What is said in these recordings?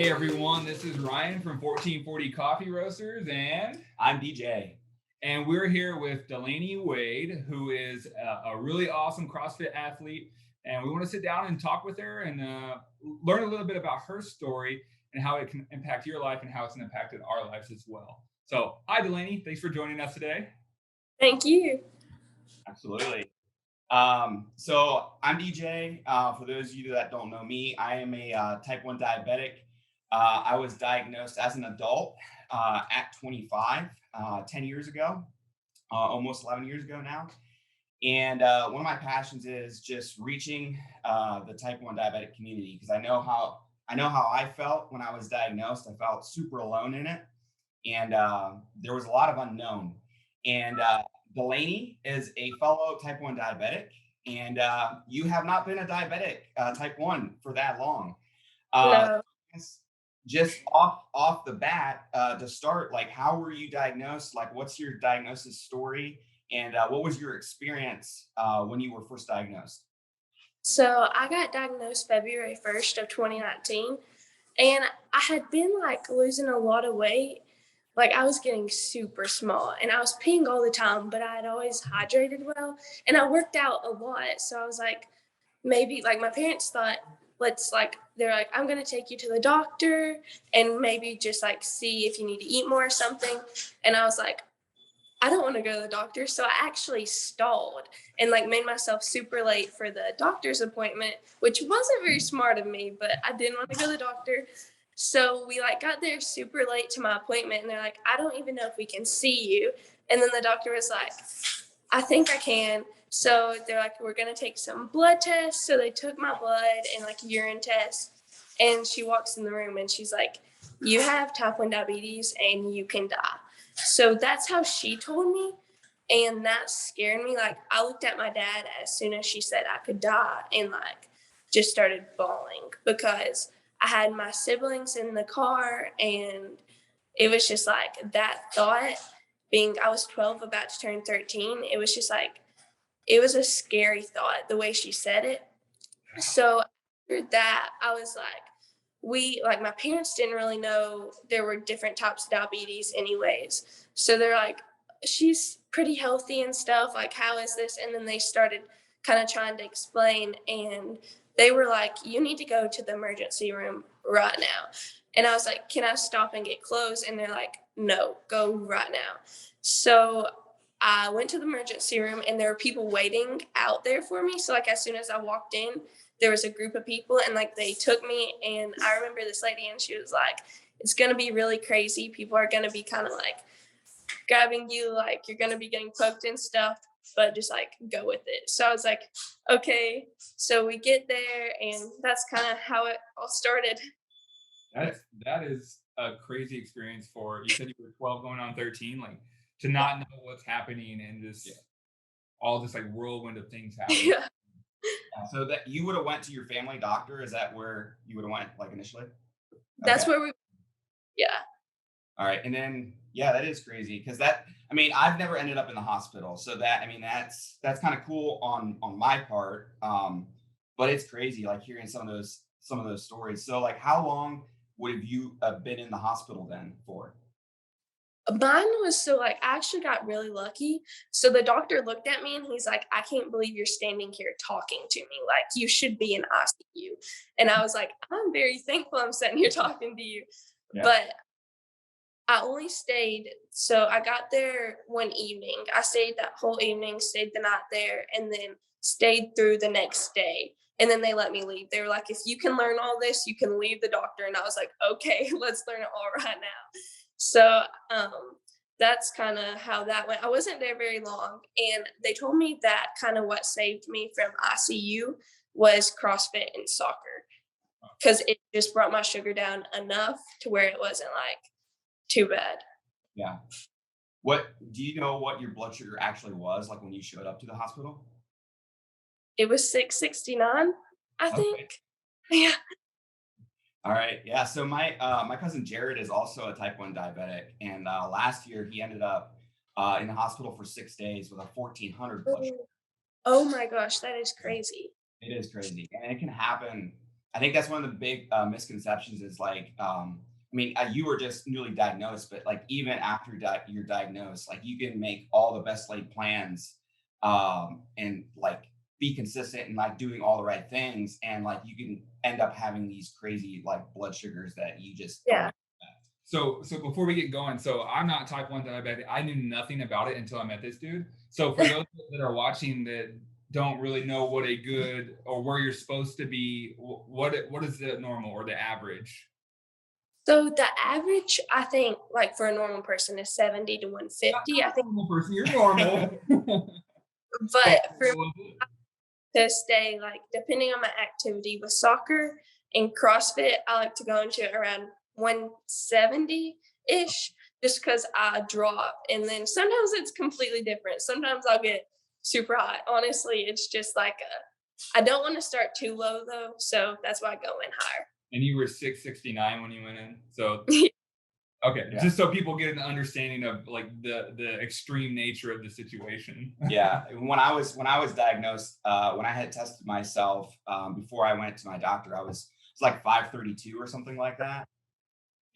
Hey everyone, this is Ryan from 1440 Coffee Roasters, and I'm DJ. we're here with Delaney Wade, who is a really awesome CrossFit athlete, and we want to sit down and talk with her and learn a little bit about her story and how it can impact your life and how it's impacted our lives as well. So, hi Delaney, thanks for joining us today. Thank you. Absolutely. So I'm DJ. For those of you that don't know me, I am a type 1 diabetic. I was diagnosed as an adult at 25, 10 years ago, almost 11 years ago now. And one of my passions is just reaching the type 1 diabetic community, because I know how I felt when I was diagnosed. I felt super alone in it, and there was a lot of unknown. And Delaney is a fellow type 1 diabetic, and you have not been a diabetic type 1 for that long. No. Just off the bat, to start, like, how were you diagnosed? Like, what's your diagnosis story? And what was your experience when you were first diagnosed? So I got diagnosed February 1st of 2019, and I had been like losing a lot of weight. Like I was getting super small and I was peeing all the time, but I had always hydrated well and I worked out a lot. So I was like, maybe like my parents thought, they're like, I'm going to take you to the doctor and maybe just like see if you need to eat more or something. And I was like, I don't want to go to the doctor. So I actually stalled and like made myself super late for the doctor's appointment, which wasn't very smart of me, but I didn't want to go to the doctor. So we like got there super late to my appointment and they're like, I don't even know if we can see you. And then the doctor was like, I think I can. So they're like, we're going to take some blood tests. So they took my blood and like urine tests. And she walks in the room and she's like, you have type 1 diabetes and you can die. So that's how she told me. And that scared me. Like I looked at my dad as soon as she said I could die and like just started bawling because I had my siblings in the car and it was just like that thought being, I was 12 about to turn 13. It was just like, it was a scary thought the way she said it. So after that, I was like, my parents didn't really know there were different types of diabetes anyways. So they're like, she's pretty healthy and stuff. Like, how is this? And then they started kind of trying to explain and they were like, you need to go to the emergency room right now. And I was like, can I stop and get clothes? And they're like, no, go right now. So I went to the emergency room and there were people waiting out there for me. So like as soon as I walked in, there was a group of people and like they took me and I remember this lady and she was like, it's going to be really crazy. People are going to be kind of like grabbing you, like you're going to be getting poked and stuff, but just like go with it. So I was like, okay. So we get there and that's kind of how it all started. That is a crazy experience for you. Said you were 12 going on 13, like to not know what's happening and just all this like whirlwind of things happening. Yeah. So that you would have went to your family doctor? Is that where you would have went, like, initially? That's Okay. where we, yeah. All right. And then, yeah, that is crazy because I've never ended up in the hospital. So that's kind of cool on my part. But it's crazy, like hearing some of those stories. So like, how long would have you been in the hospital then for? Mine was so like I actually got really lucky. So the doctor looked at me and he's like, I can't believe you're standing here talking to me. Like you should be in ICU. And I was like, I'm very thankful I'm sitting here talking to you. Yeah. But I only stayed, so I got there one evening. I stayed that whole evening, stayed the night there, and then stayed through the next day. And then they let me leave. They were like, if you can learn all this, you can leave the doctor. And I was like, okay, let's learn it all right now. So that's kind of how that went. I wasn't there very long. And they told me that kind of what saved me from ICU was CrossFit and soccer because it just brought my sugar down enough to where it wasn't like too bad. Yeah. What do you know what your blood sugar actually was like when you showed up to the hospital? It was 669, I Okay. think. Yeah. All right. Yeah. So my cousin Jared is also a type 1 diabetic, and last year he ended up in the hospital for 6 days with a 1400 blood sugar. Oh my gosh, that is crazy. It is crazy, and it can happen I think that's one of the big misconceptions is like, I mean, you were just newly diagnosed, but like even after you're diagnosed, like you can make all the best laid plans, and like be consistent and like doing all the right things, and like you can end up having these crazy like blood sugars that you just don't Yeah. expect. So before we get going, so I'm not type 1 diabetic. I knew nothing about it until I met this dude. So for those that are watching that don't really know what a good or where you're supposed to be, what is the normal or the average? So the average, I think, like for a normal person is 70 to Not 150. I a think, normal person, you're normal. but What for was it? to stay like depending on my activity with soccer and CrossFit, I like to go into around 170 ish just because I drop. And then sometimes it's completely different. Sometimes I'll get super hot. Honestly, it's just like I don't want to start too low though. So that's why I go in higher. And you were 669 when you went in. So okay, Yeah. just so people get an understanding of like the extreme nature of the situation. Yeah, when I was diagnosed, when I had tested myself before I went to my doctor, it's like 532 or something like that,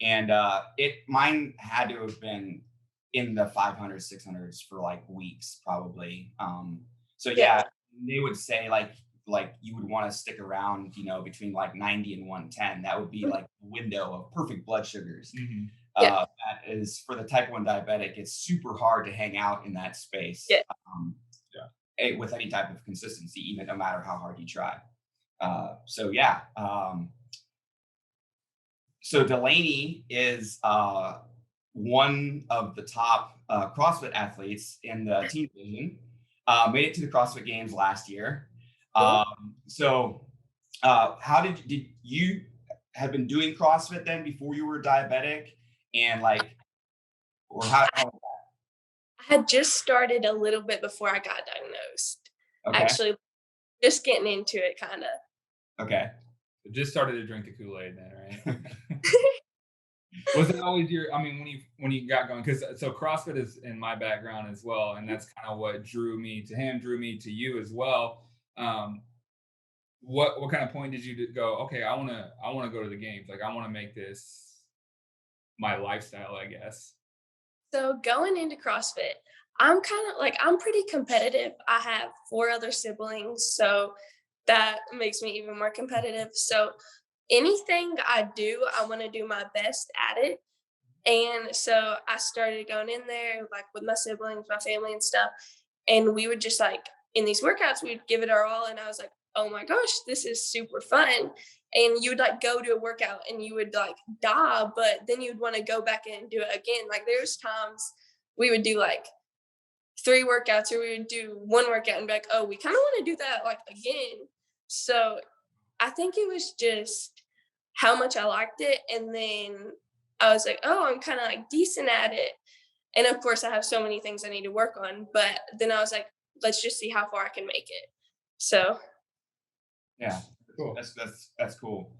and it mine had to have been in the 500s, 600s for like weeks probably. So Yeah. yeah, they would say like you would want to stick around, you know, between like 90 and 110. That would be like the window of perfect blood sugars. Mhm. Yeah. That is for the type 1 diabetic, it's super hard to hang out in that space, Yeah. with any type of consistency, even no matter how hard you try. So yeah. So Delaney is one of the top CrossFit athletes in the team division. Made it to the CrossFit Games last year. So how did you have been doing CrossFit then before you were diabetic, and like, or how I had just started a little bit before I got diagnosed. okay, Actually, just getting into it kind of. okay. Just started to drink the Kool-Aid then, right? Was it always your? I mean, when you got going, because so CrossFit is in my background as well, and that's kind of what drew me to him, drew me to you as well. Um, what kind of point did you go? Okay, I want to go to the games. Like I want to make this my lifestyle, I guess. So going into CrossFit, I'm kind of like I'm pretty competitive. I have four other siblings, so that makes me even more competitive. So anything I do, I want to do my best at it. And so I started going in there like with my siblings, my family and stuff. And we would just like in these workouts, we'd give it our all. And I was like, oh my gosh, this is super fun. And you would like go to a workout and you would like die, but then you'd want to go back and do it again. Like there's times we would do like three workouts or we would do one workout and be like, oh, we kind of want to do that like again. So I think it was just how much I liked it. And then I was like, oh, I'm kind of like decent at it. And of course, I have so many things I need to work on. But then I was like, let's just see how far I can make it. So, Yeah, Cool. that's cool.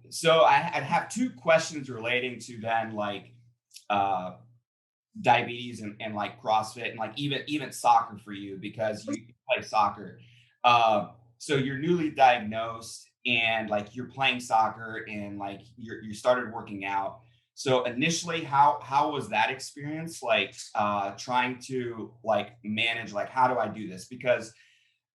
So I'd have two questions relating to then like uh, diabetes and like CrossFit and like even soccer for you because you play soccer. So you're newly diagnosed and like you're playing soccer and like you started working out. So initially, how was that experience like trying to like manage like how do I do this? Because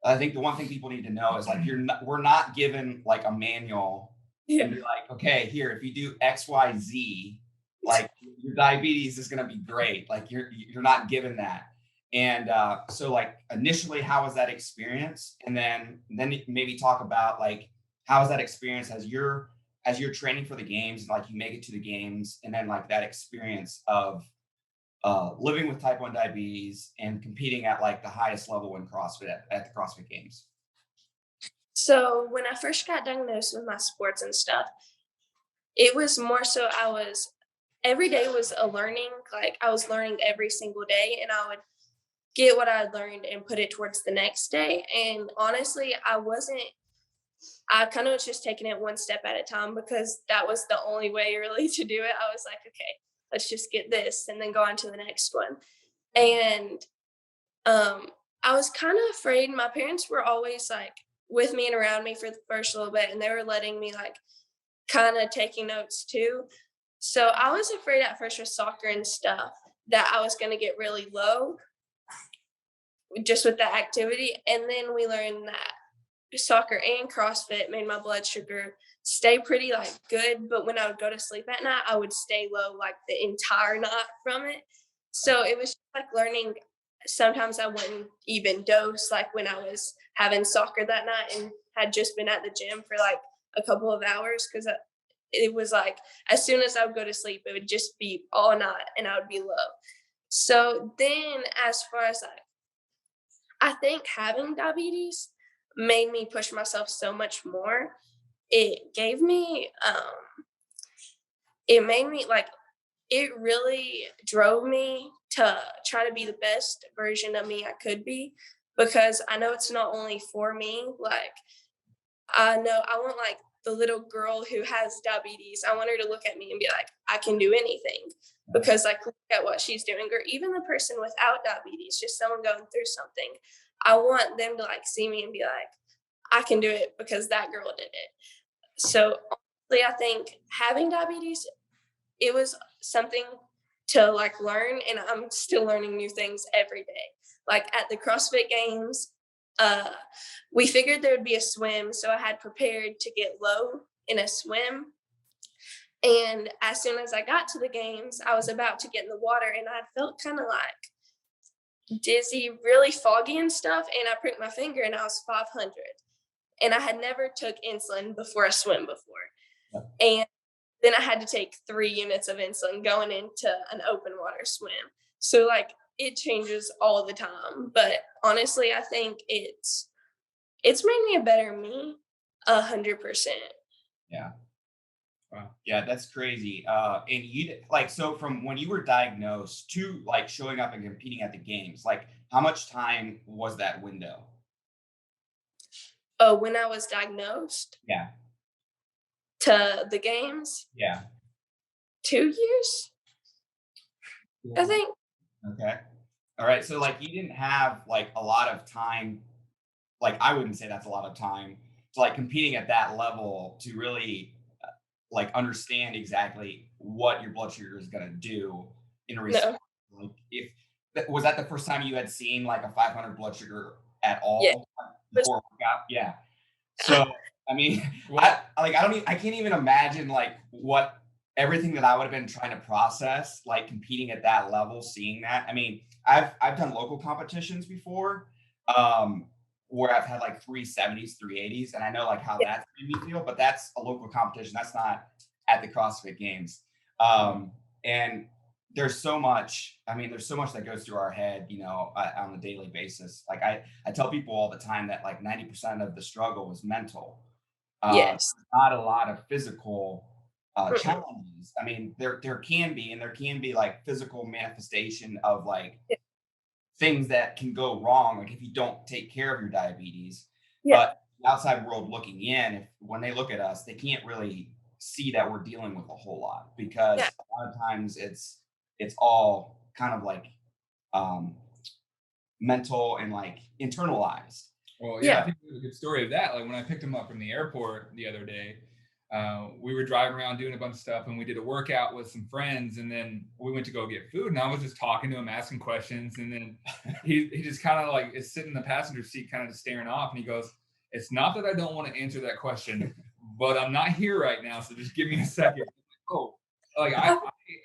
I think the one thing people need to know is like we're not given like a manual and be like, okay, here, if you do X, Y, Z, like your diabetes is gonna be great. Like you're not given that. And so like initially, how was that experience? And then maybe talk about like how was that experience as you're training for the games and like you make it to the games, and then like that experience of living with type 1 diabetes and competing at like the highest level in CrossFit at the CrossFit Games. so when I first got diagnosed with my sports and stuff, it was more so every day was a learning, like I was learning every single day and I would get what I learned and put it towards the next day. And honestly, I kind of was just taking it one step at a time because that was the only way really to do it. I was like, okay, let's just get this and then go on to the next one. And I was kind of afraid. My parents were always like, with me and around me for the first little bit, and they were letting me like kind of taking notes too. So I was afraid at first with soccer and stuff that I was going to get really low just with the activity. And then we learned that soccer and CrossFit made my blood sugar stay pretty like good. But when I would go to sleep at night, I would stay low like the entire night from it. So it was like learning. Sometimes I wouldn't even dose, like when I was having soccer that night and had just been at the gym for like a couple of hours, because it was like as soon as I would go to sleep, it would just be all night and I would be low. So then, as far as I think having diabetes made me push myself so much more. It gave me, it made me like, it really drove me to try to be the best version of me I could be, because I know it's not only for me. Like, I know I want like the little girl who has diabetes. I want her to look at me and be like, I can do anything, because like, look at what she's doing. Or even the person without diabetes, just someone going through something. I want them to like see me and be like, I can do it because that girl did it. So honestly, I think having diabetes, it was something to like learn, and I'm still learning new things every day. Like at the CrossFit Games, we figured there would be a swim, so I had prepared to get low in a swim. And as soon as I got to the games, I was about to get in the water, and I felt kind of like dizzy, really foggy and stuff. And I pricked my finger, and I was 500. And I had never took insulin before a swim before. And then I had to take 3 units of insulin going into an open water swim. So like it changes all the time. But honestly, I think it's made me a better me 100%. Yeah. Wow. Yeah, that's crazy. And you like, so from when you were diagnosed to like showing up and competing at the games, like how much time was that window? When I was diagnosed Yeah. to the games, Yeah. 2 years, I think. Okay. All right. So like you didn't have like a lot of time. Like I wouldn't say that's a lot of time to like competing at that level to really like understand exactly what your blood sugar is going to do in response. No. Like if was that the first time you had seen like a 500 blood sugar at Yeah. all before workout? Yeah. So I mean, I can't even imagine like what everything that I would have been trying to process, like competing at that level, seeing that. I mean, I've done local competitions before, where I've had like 370s, 380s, and I know like how that's made me feel, but that's a local competition. That's not at the CrossFit Games. And there's so much, I mean, there's so much that goes through our head, you know, on a daily basis. Like I tell people all the time that like 90% of the struggle is mental. Yes. Not a lot of physical challenges. I mean, there can be, and there can be like physical manifestation of like things that can go wrong, like if you don't take care of your diabetes. Yeah. But the outside world looking in, if when they look at us, they can't really see that we're dealing with a whole lot, because a lot of times it's all kind of like mental and like internalized. Well, yeah, I think there's a good story of that. Like when I picked him up from the airport the other day, we were driving around doing a bunch of stuff, and we did a workout with some friends, and then we went to go get food, and I was just talking to him, asking questions, and then he just kind of like is sitting in the passenger seat, kind of just staring off, and he goes, "It's not that I don't want to answer that question, but I'm not here right now, so just give me a second." Oh, like I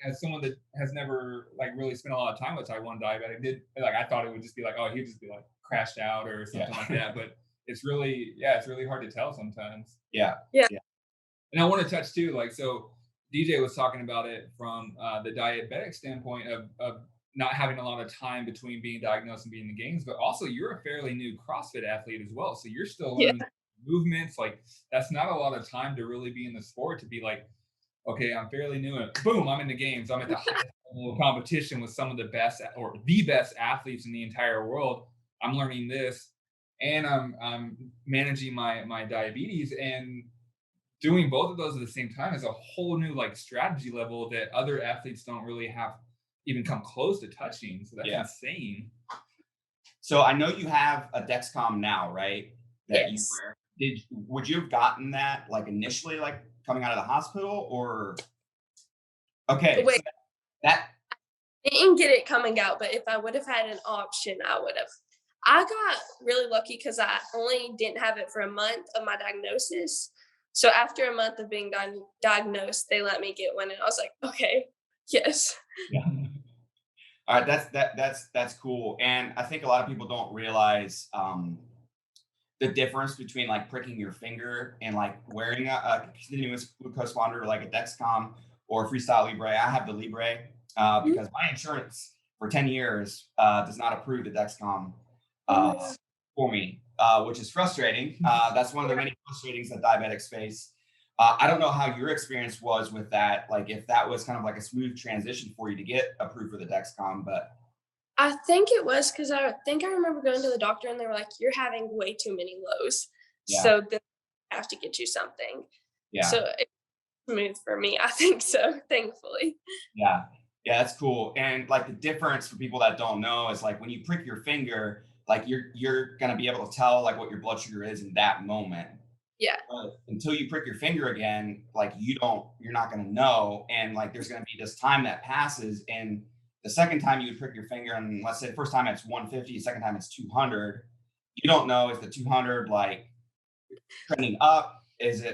as someone that has never like really spent a lot of time with type 1 diabetic, did like I thought it would just be like, oh, he'd just be like crashed out or something like that, but it's really hard to tell sometimes. Yeah. And I want to touch too, like, so DJ was talking about it from the diabetic standpoint of not having a lot of time between being diagnosed and being in the games, but also you're a fairly new CrossFit athlete as well. So you're still learning movements. Like that's not a lot of time to really be in the sport to be like, okay, I'm fairly new and boom, I'm in the games. I'm at the highest level of competition with some of the best or the best athletes in the entire world. I'm learning this, and I'm managing my diabetes, and doing both of those at the same time is a whole new like strategy level that other athletes don't really have even come close to touching. So that's insane. So I know you have a Dexcom now, right? that you Yes. wear. Would you have gotten that like initially, like coming out of the hospital, or okay? Wait, So that I didn't get it coming out, but if I would have had an option, I would have. I got really lucky because I only didn't have it for a month of my diagnosis. So after a month of being diagnosed, they let me get one, and I was like, okay, yes. Yeah. all right, that's cool. And I think a lot of people don't realize the difference between like pricking your finger and like wearing a continuous glucose monitor like a Dexcom or Freestyle Libre. I have the Libre because my insurance for 10 years does not approve the Dexcom for me, which is frustrating. That's one of the many frustrations that diabetics face. I don't know how your experience was with that, like if that was kind of like a smooth transition for you to get approved for the Dexcom, but I think it was because I think I remember going to the doctor and they were like, "You're having way too many lows, yeah, so they have to get you something." yeah. So it's smooth for me. I think so, thankfully. Yeah. Yeah, that's cool. And like the difference for people that don't know is like when you prick your finger, like you're gonna be able to tell like what your blood sugar is in that moment. Yeah. But until you prick your finger again, like you're not gonna know. And like there's gonna be this time that passes. And the second time you would prick your finger, and let's say the first time it's 150, second time it's 200, you don't know is the 200 like trending up?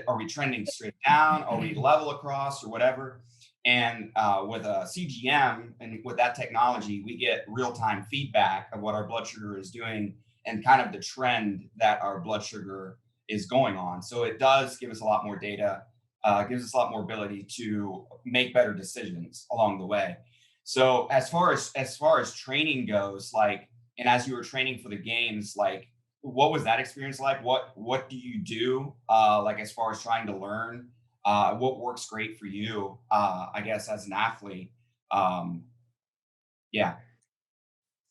Are we trending straight down? Are we level across or whatever? And with a CGM and with that technology, we get real-time feedback of what our blood sugar is doing and kind of the trend that our blood sugar is going on. So it does give us a lot more data, gives us a lot more ability to make better decisions along the way. So as far as training goes, like, and as you were training for the games, like, what was that experience like? What do you do like as far as trying to learn? What works great for you? I guess as an athlete. Um, yeah.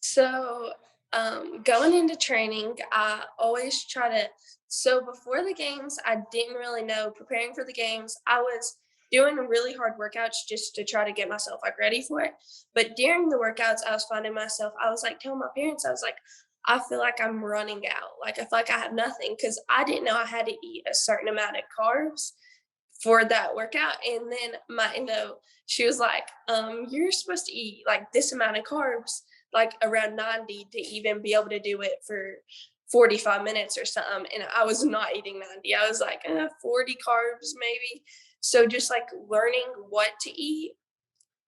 So, going into training, I always try to. So, before the games, I didn't really know. Preparing for the games, I was doing really hard workouts just to try to get myself like ready for it. But during the workouts, I was finding myself, I was like telling my parents, I was like, I feel like I'm running out. Like, I feel like I have nothing because I didn't know I had to eat a certain amount of carbs for that workout. And then my endo, she was like, you're supposed to eat like this amount of carbs, like around 90 to even be able to do it for 45 minutes or something. And I was not eating 90. I was like 40 carbs maybe. So just like learning what to eat,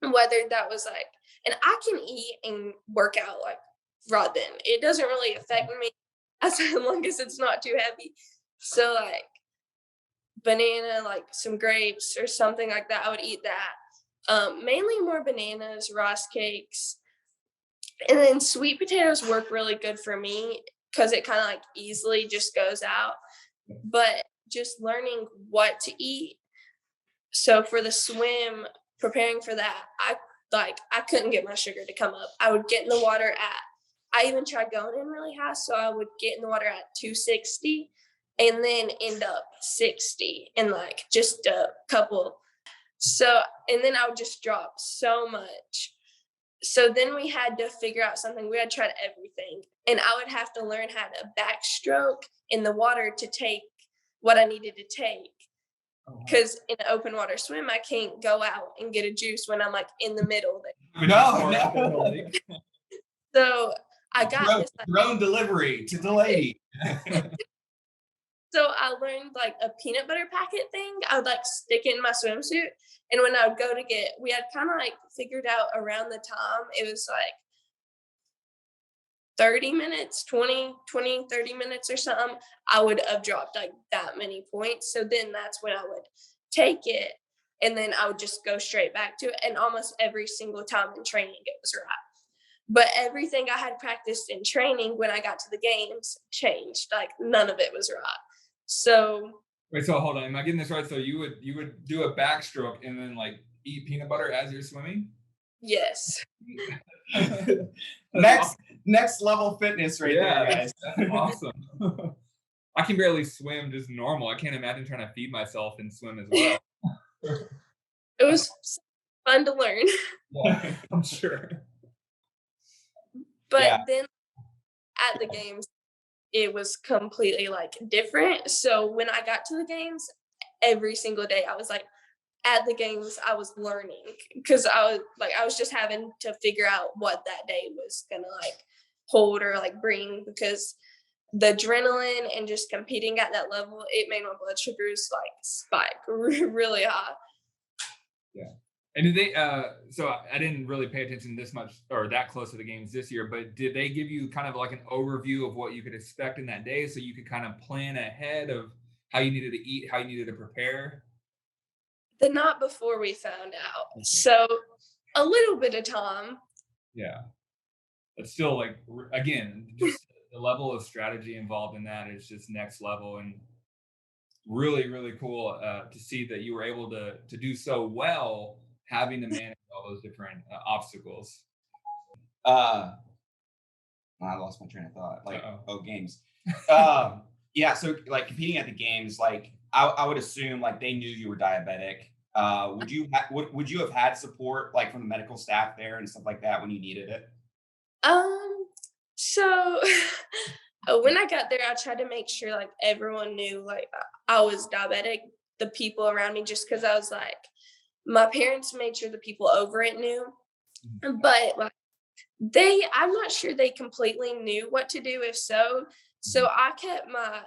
whether that was like, and I can eat and work out like raw then. It doesn't really affect me as long as it's not too heavy. So like banana, like some grapes or something like that, I would eat that. Mainly more bananas, rice cakes, and then sweet potatoes work really good for me because it kind of like easily just goes out. But just learning what to eat. So for the swim, preparing for that, I couldn't get my sugar to come up. I would get in the water at, I even tried going in really high, so I would get in the water at 260 and then end up 60 in like just a couple. So, and then I would just drop so much. So then we had to figure out something. We had tried everything. And I would have to learn how to backstroke in the water to take what I needed to take. Because in an open water swim, I can't go out and get a juice when I'm like in the middle of it. No. So I got this. Drone delivery to Delaney. So I learned like a peanut butter packet thing. I would like stick it in my swimsuit. And when I would go to get, we had kind of like figured out around the time, it was like 30 minutes, 20, 30 minutes or something. I would have dropped like that many points. So then that's when I would take it. And then I would just go straight back to it. And almost every single time in training, it was right. But everything I had practiced in training when I got to the games changed. Like none of it was right. So wait, so hold on. Am I getting this right? So you would do a backstroke and then like eat peanut butter as you're swimming? yes. Next level fitness right there, guys. That's awesome. I can barely swim just normal. I can't imagine trying to feed myself and swim as well. It was fun to learn. Yeah, I'm sure. But then at the games, it was completely like different. So when I got to the games, every single day I was like at the games, I was learning because I was just having to figure out what that day was gonna like hold or like bring, because the adrenaline and just competing at that level, it made my blood sugars like spike really high. Yeah. And did they, so I didn't really pay attention this much or that close to the games this year, but did they give you kind of like an overview of what you could expect in that day so you could kind of plan ahead of how you needed to eat, how you needed to prepare? The night before we found out. So a little bit of time. Yeah. But still, like, again, just the level of strategy involved in that is just next level, and really, really cool to see that you were able to do so well, having to manage all those different obstacles. I lost my train of thought. Like, games. Yeah. So like competing at the games, like I would assume like they knew you were diabetic. Would you have had support like from the medical staff there and stuff like that when you needed it? So when I got there, I tried to make sure like everyone knew like I was diabetic, the people around me, just because I was like, my parents made sure the people over it knew, but like I'm not sure they completely knew what to do, if so. So I kept my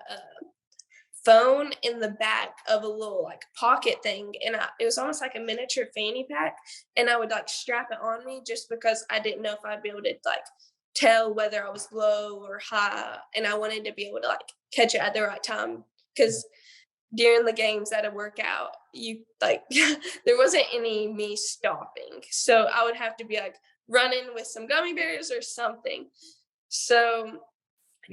phone in the back of a little like pocket thing, and it was almost like a miniature fanny pack, and I would like strap it on me just because I didn't know if I'd be able to like tell whether I was low or high, and I wanted to be able to like catch it at the right time, because during the games at a workout, you like there wasn't any me stopping, so I would have to be like running with some gummy bears or something. So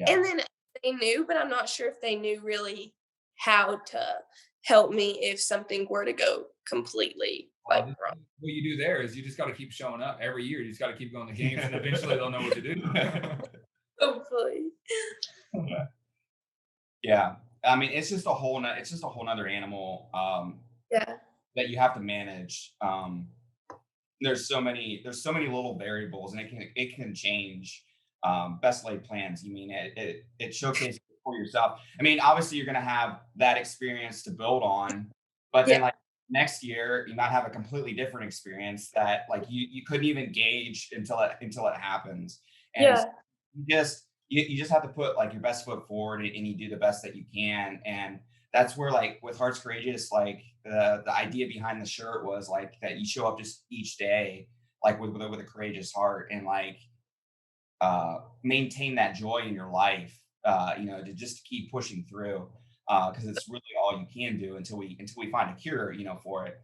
and then they knew, but I'm not sure if they knew really how to help me if something were to go completely like wrong. What you do there is you just got to keep showing up every year. You just got to keep going to games, and eventually they'll know what to do. Hopefully. Yeah. I mean, it's just a whole nother animal that you have to manage. There's so many little variables, and it can change. Best laid plans. You mean it showcases for yourself. I mean, obviously you're going to have that experience to build on, but then like next year you might have a completely different experience that like you couldn't even gauge until it happens. And you just have to put like your best foot forward, and you do the best that you can. And that's where like with Hearts Courageous, like the idea behind the shirt was like that you show up just each day like with a courageous heart, and like maintain that joy in your life, to just keep pushing through, because it's really all you can do until we find a cure, for it.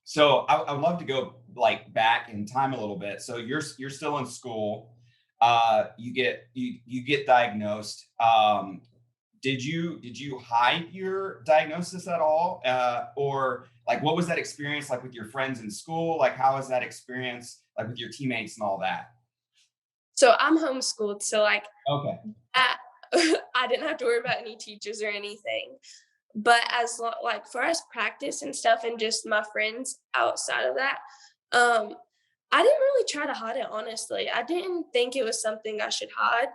So I would love to go like back in time a little bit. So you're still in school. You get diagnosed. Did you hide your diagnosis at all, or like what was that experience like with your friends in school? Like how was that experience like with your teammates and all that? So I'm homeschooled, so like Okay. I didn't have to worry about any teachers or anything. But like for us practice and stuff, and just my friends outside of that, I didn't really try to hide it, honestly. I didn't think it was something I should hide.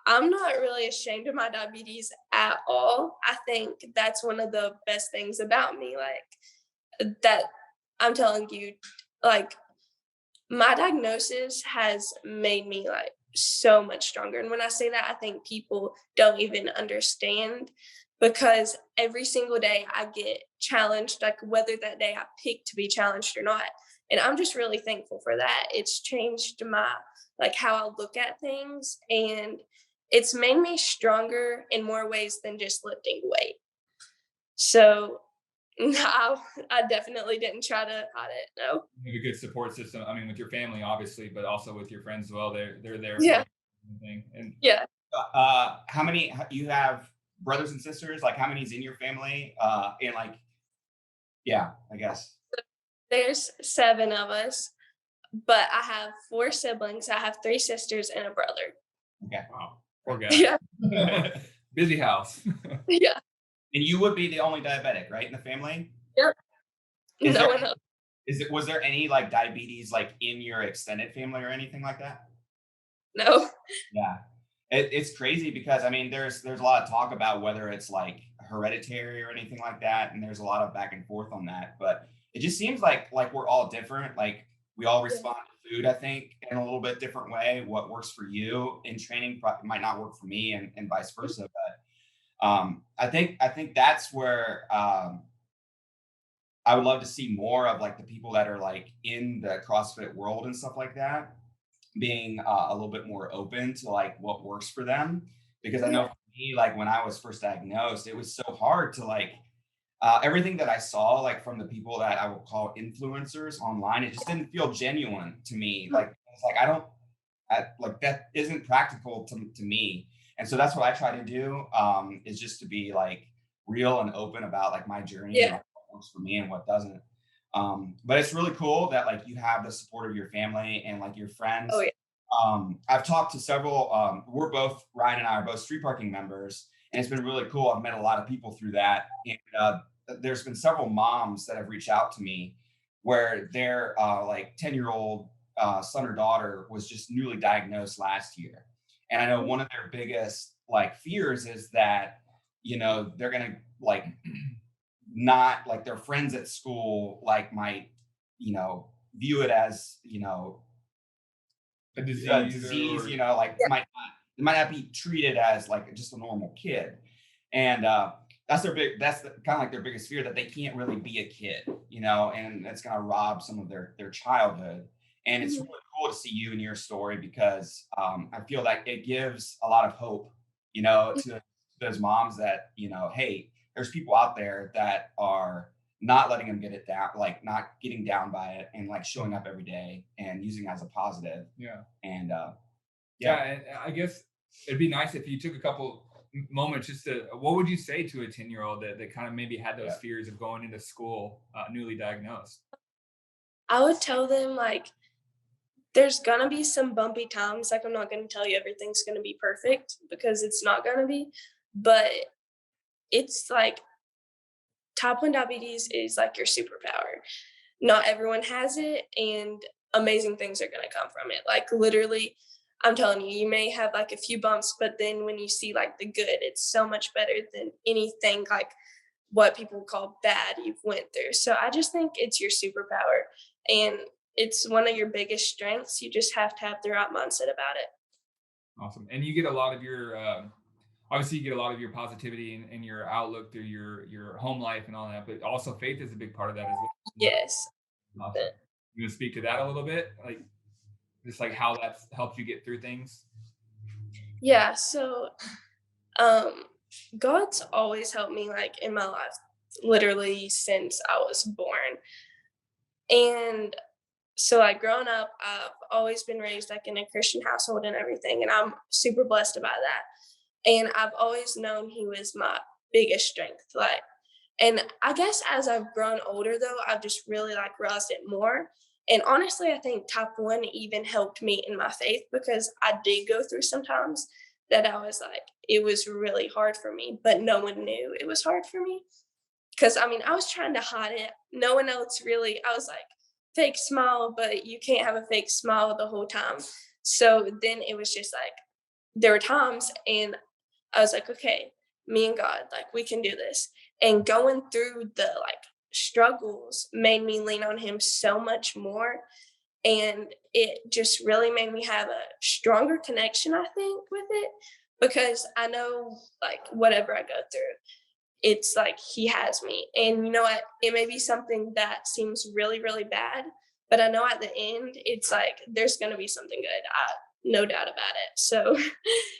I'm not really ashamed of my diabetes at all. I think that's one of the best things about me, like that I'm telling you, like my diagnosis has made me like so much stronger. And when I say that, I think people don't even understand, because every single day I get challenged, like whether that day I pick to be challenged or not. And I'm just really thankful for that. It's changed my like how I look at things, and it's made me stronger in more ways than just lifting weight. So no, I definitely didn't try to hide it. No. You have a good support system. I mean, with your family, obviously, but also with your friends as well. They're there for Yeah. everything. And how many you have brothers and sisters? Like how many's in your family? And like, yeah, I guess. There's 7 of us, but I have 4 siblings. I have 3 sisters and a brother. Okay. Wow. Poor guy. Yeah. Busy house. Yeah. And you would be the only diabetic, right, in the family? Yep. No one else. Was there any like diabetes like in your extended family or anything like that? No. Yeah. It's crazy because I mean, there's a lot of talk about whether it's like hereditary or anything like that, and there's a lot of back and forth on that. But it just seems like we're all different. Like we all Yeah. respond to food, I think, in a little bit different way. What works for you in training might not work for me, and vice versa. But I think that's where I would love to see more of like the people that are like in the CrossFit world and stuff like that being a little bit more open to like what works for them. Because I know Yeah. for me, like when I was first diagnosed, it was so hard to like everything that I saw, like from the people that I would call influencers online, it just didn't feel genuine to me. Like it's like like that isn't practical to me. And so that's what I try to do, is just to be like real and open about like my journey and Yeah. like what works for me and what doesn't. But it's really cool that like you have the support of your family and like your Oh friends. yeah. I've talked to several, we're both, Ryan and I are both street parking members, and it's been really cool. I've met a lot of people through that. And there's been several moms that have reached out to me where their like 10-year-old son or daughter was just newly diagnosed last year. And I know one of their biggest like fears is that, they're going to like not like their friends at school, like might, view it as, A a disease disease, or like Yeah. might not be treated as like just a normal kid. And that's kind of like their biggest fear, that they can't really be a kid, and it's going to rob some of their childhood. And it's Mhm. really cool to see you and your story, because I feel like it gives a lot of hope, to those moms that, hey, there's people out there that are not letting them get it down, like not getting down by it, and like showing up every day and using it as a positive. yeah. And Yeah, yeah. and I guess it'd be nice if you took a couple moments just to, what would you say to a 10-year-old that kind of maybe had those Yeah. fears of going into school newly diagnosed? I would tell them like there's gonna be some bumpy times. Like I'm not gonna tell you everything's gonna be perfect because it's not gonna be, but it's like type 1 diabetes is like your superpower. Not everyone has it, and amazing things are going to come from it. Like, literally, I'm telling you, you may have like a few bumps, but then when you see like the good, it's so much better than anything like what people call bad you've went through. So I just think it's your superpower, and it's one of your biggest strengths. You just have to have the right mindset about it. Awesome. And you get a lot of your obviously you get a lot of your positivity and your outlook through your home life and all that, but also faith is a big part of that as well. Yes. Awesome. You gonna speak to that a little bit, like just like how that's helped you get through things? Yeah. So um God's always helped me like in my life literally since I was born. And so like growing up, I've always been raised like in a Christian household and everything, and I'm super blessed about that. And I've always known he was my biggest strength. Like, and I guess as I've grown older though, I've just really like realized it more. And honestly, I think type 1 even helped me in my faith because I did go through some times that I was like, it was really hard for me, but no one knew it was hard for me. Cause I mean, I was trying to hide it. No one else really, I was like, fake smile, but you can't have a fake smile the whole time. So then it was just like, there were times and I was like, okay, me and God, like we can do this. And going through the like struggles made me lean on him so much more. And it just really made me have a stronger connection, I think, with it. Because I know like whatever I go through, it's like he has me. And you know what? It may be something that seems really, really bad, but I know at the end, it's like there's going to be something good. No doubt about it. So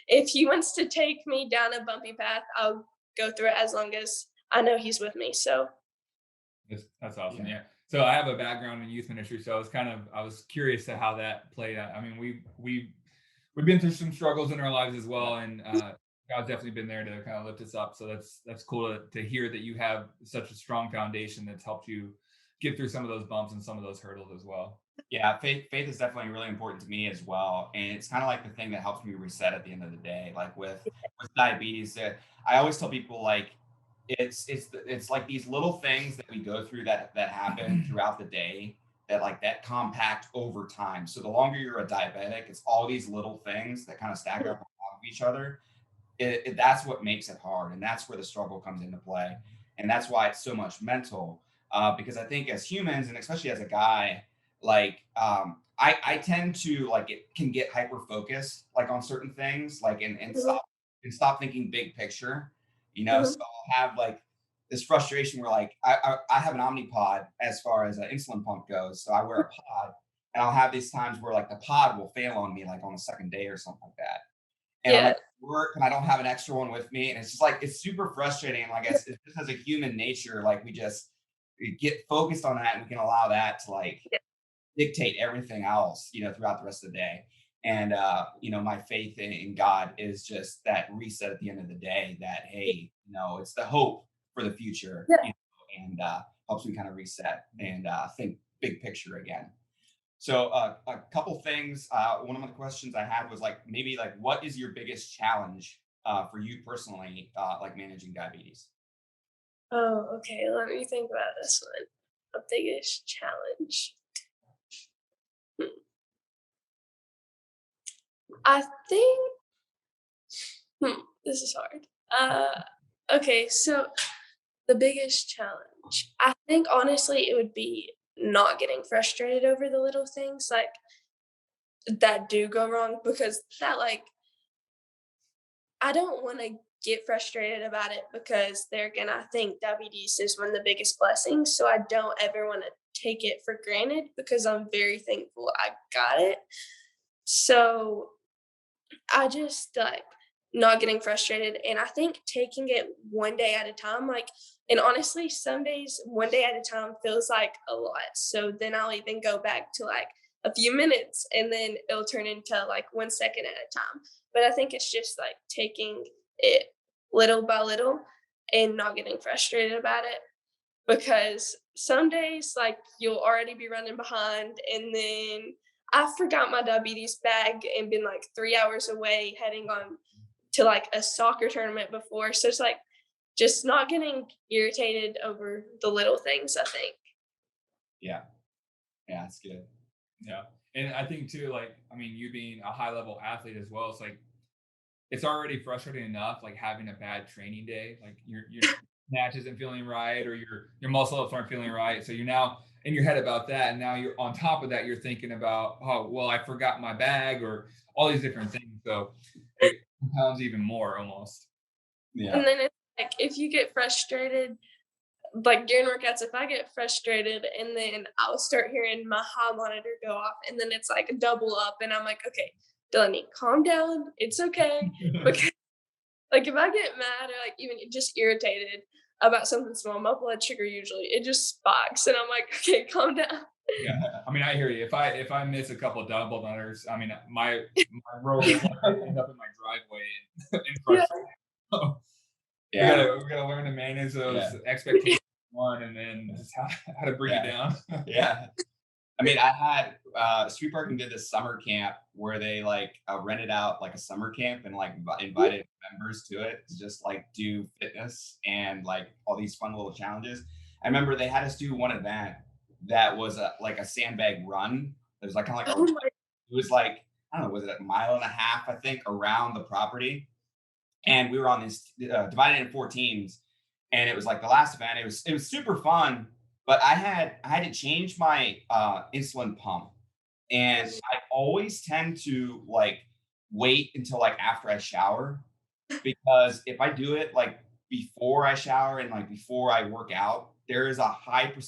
if he wants to take me down a bumpy path, I'll go through it as long as I know he's with me. So That's awesome. Yeah. Yeah. So I have a background in youth ministry, so I was curious to how that played out. I mean, we've been through some struggles in our lives as well, and God's definitely been there to kind of lift us up. So that's cool to hear that you have such a strong foundation that's helped you get through some of those bumps and some of those hurdles as well. Yeah, faith is definitely really important to me as well, and it's kind of like the thing that helps me reset at the end of the day. Like with diabetes, I always tell people like it's like these little things that we go through that happen throughout the day that compact over time. So the longer you're a diabetic, it's all these little things that kind of stack up on top of each other, that's what makes it hard, and that's where the struggle comes into play, and that's why it's so much mental. Because I think as humans, and especially as a guy, like I tend to like it can get hyper focused like on certain things, like and Mhm. stop thinking big picture, you know. So Mhm. I'll have like this frustration where like I have an Omnipod as far as an insulin pump goes, so I wear a pod, and I'll have these times where like the pod will fail on me like on the second day or something like that, and I'm Yeah. like work and I don't have an extra one with me. And it's just like it's super frustrating. Like Yeah. it's just as a human nature, like we get focused on that and we can allow that to like Yeah. dictate everything else, you know, throughout the rest of the day. And you know, my faith in God is just that reset at the end of the day that hey, you know, it's the hope for the future, Yeah. you know, and helps me kind of reset and think big picture again. So a couple things. One of the questions I had was like maybe like what is your biggest challenge for you personally, like managing diabetes? Oh, okay. Let me think about this one. The biggest challenge. Hmm. I think this is hard. Okay, so the biggest challenge. I think honestly it would be not getting frustrated over the little things like that do go wrong because that like I don't want to get frustrated about it because there again I think diabetes is one of the biggest blessings. So I don't ever want to take it for granted because I'm very thankful I got it. So I just like not getting frustrated and I think taking it one day at a time, like and honestly, some days one day at a time feels like a lot. So then I'll even go back to like a few minutes and then it'll turn into like 1 second at a time. But I think it's just like taking it little by little and not getting frustrated about it because some days like you'll already be running behind and then I forgot my diabetes bag and been like 3 hours away heading on to like a soccer tournament before. So it's like just not getting irritated over the little things, I think. Yeah, yeah, it's good. Yeah. And I think too, like, I mean, you being a high level athlete as well, it's like it's already frustrating enough, like having a bad training day, like your snatch isn't feeling right, or your muscle ups aren't feeling right. So you're now in your head about that, and now you're on top of that, you're thinking about, oh, well, I forgot my bag, or all these different things. So it compounds even more almost. Yeah, And then it's like if you get frustrated, like during workouts, if I get frustrated and then I'll start hearing my high monitor go off and then it's like double up and I'm like, okay, Delaney, calm down. It's okay. Because like if I get mad or like even just irritated about something small, my blood sugar usually it just spikes and I'm like, okay, calm down. Yeah, I mean, I hear you. If I miss a couple double nutters, I mean, my road is like end up in my driveway in Yeah. frustration. So yeah, we gotta learn to manage yeah, those expectations one, and then just how to bring it yeah, down. yeah. I mean, I had Street Parking did this summer camp where they like rented out like a summer camp and like invited members to it to just like do fitness and like all these fun little challenges. I remember they had us do one event that was like a sandbag run. It was like kind of like Oh a my it was like I don't know, was it a mile and a half I think around the property, and we were on these divided into four teams, and it was like the last event. It was super fun, but I had to change my insulin pump, and gosh. I always tend to like wait until like after I shower, because if I do it like before I shower and like before I work out, there is a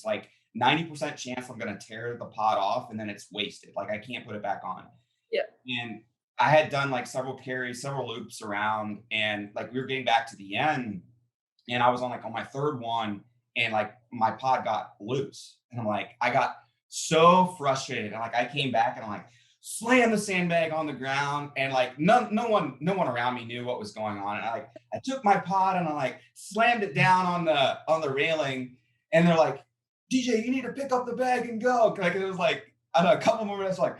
like 90% chance I'm gonna tear the pod off and then it's wasted. Like I can't put it back on. Yeah. And I had done like several carries, several loops around, and like we were getting back to the end, and I was on my third one, and like my pod got loose, and I'm like, I got so frustrated, and like I came back and I'm like, slam the sandbag on the ground, and like no one around me knew what was going on, and I took my pod and I like slammed it down on the railing, and they're like, DJ, you need to pick up the bag and go. Like it was like I don't know, a couple more minutes, like,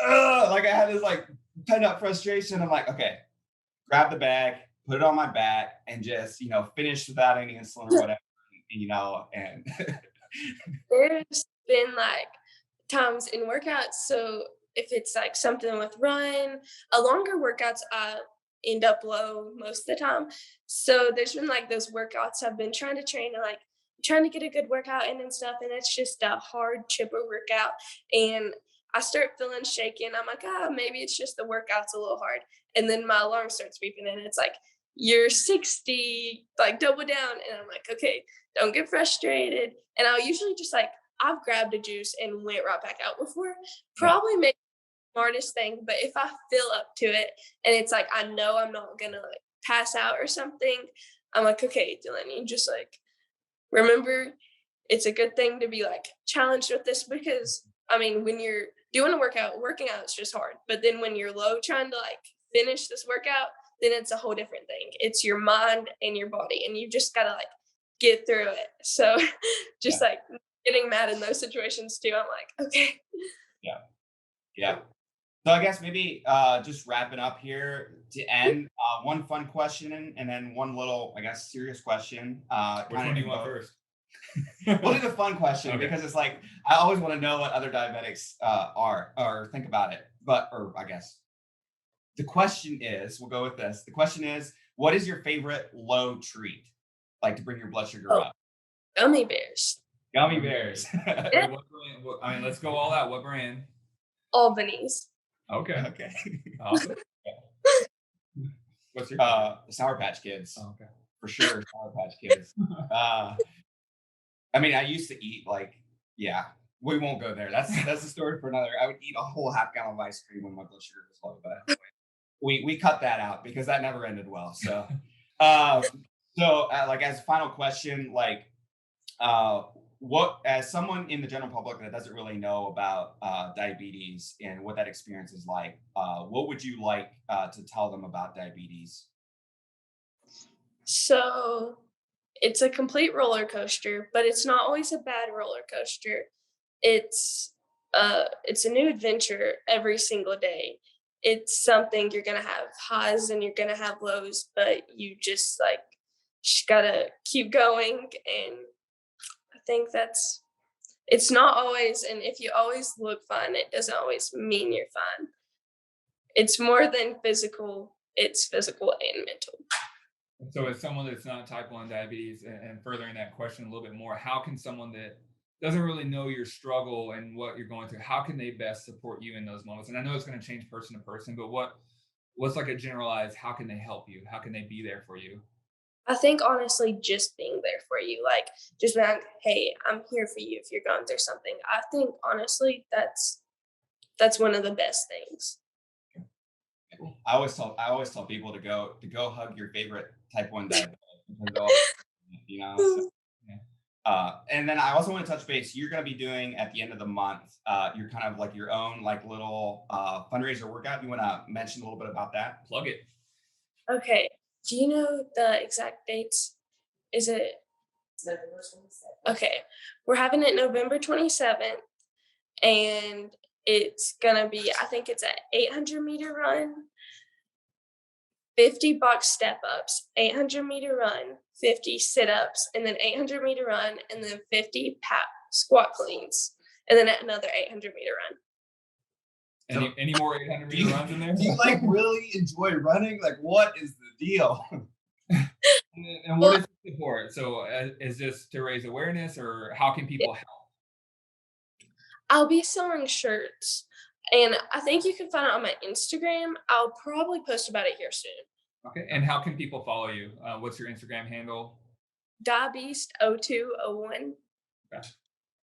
ugh, like I had this like pent up frustration. I'm like, okay, grab the bag, put it on my back, and just finish without any insulin or whatever, and There's been like times in workouts. So if it's like something with run, a longer workouts, end up low most of the time. So there's been like those workouts I've been trying to train and like trying to get a good workout in and stuff. And it's just a hard chipper workout. And I start feeling shaky and I'm like, maybe it's just the workout's a little hard. And then my alarm starts beeping and it's like, you're 60, like double down. And I'm like, okay, don't get frustrated. And I'll usually just like, I've grabbed a juice and went right back out before. Probably make the smartest thing, but if I feel up to it and it's like, I know I'm not gonna like pass out or something, I'm like, okay, Delaney, just like, remember, it's a good thing to be like challenged with this because I mean, when you're doing a workout, working out is just hard. But then when you're low trying to like finish this workout, then it's a whole different thing. It's your mind and your body, and you just gotta like get through it. So just like getting mad in those situations too, I'm like, okay. Yeah. So I guess maybe just wrapping up here to end, one fun question and then one little, I guess, serious question. Which one do you want first? We'll do the fun question because it's like, I always want to know what other diabetics are or think about it. Or I guess the question is, we'll go with this. The question is, what is your favorite low treat? Like to bring your blood sugar up? Gummy bears. Gummy bears. What brand, I mean, let's go all out. What brand? Albany's. Okay. Awesome. What's your Sour Patch Kids? Oh, okay. For sure, Sour Patch Kids. I mean, I used to eat we won't go there. That's a story for another. I would eat a whole half gallon of ice cream when my blood sugar was low, but we cut that out because that never ended well. So, like as a final question, like, what, as someone in the general public that doesn't really know about diabetes and what that experience is like, what would you like to tell them about diabetes? So it's a complete roller coaster, but it's not always a bad roller coaster. It's a new adventure every single day. It's something you're gonna have highs and you're gonna have lows, but you just gotta keep going. And I think it's not always, and if you always look fine, it doesn't always mean you're fine. It's more than physical, it's physical and mental. So as someone that's not type 1 diabetes and furthering that question a little bit more, how can someone that doesn't really know your struggle and what you're going through, how can they best support you in those moments? And I know it's going to change person to person, but what's like a generalized, how can they help you? How can they be there for you? I think honestly, just being there for you, like just being like, hey, I'm here for you if you're going through something. I think honestly, that's one of the best things. I always tell people to go hug your favorite type 1 diabetic because so, and then I also want to touch base. You're going to be doing at the end of the month, you're kind of like your own like little fundraiser workout. You want to mention a little bit about that? Plug it. Okay. Do you know the exact dates? Is it November 27th? Okay. We're having it November 27th, and it's gonna be, I think it's an 800-meter run, 50 box step-ups, 800-meter run, 50 sit-ups, and then 800-meter run, and then 50 squat cleans, and then another 800-meter run. Any more 800-meter runs in there? Do you like really enjoy running? Like, what is the deal? And what is it for? So is this to raise awareness, or how can people help? I'll be selling shirts, and I think you can find it on my Instagram. I'll probably post about it here soon. Okay, and how can people follow you? What's your Instagram handle? Diabeast0201. Okay.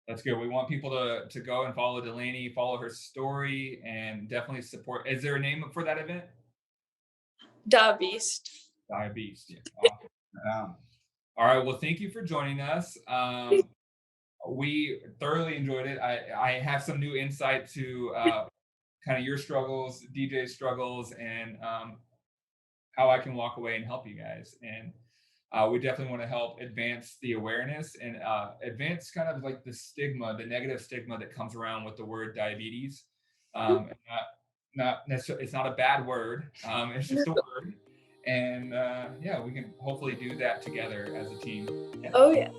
That's good. We want people to go and follow Delaney, follow her story, and definitely support. Is there a name for that event? Diabeast. Diabeast. Yeah. Awesome. All right. Well, thank you for joining us. We thoroughly enjoyed it. I have some new insight to kind of your struggles, DJ's struggles, and how I can walk away and help you guys. And we definitely want to help advance the awareness and advance kind of like the stigma, the negative stigma that comes around with the word diabetes. Not necessarily, it's not a bad word. It's just a word. And we can hopefully do that together as a team. Oh yeah.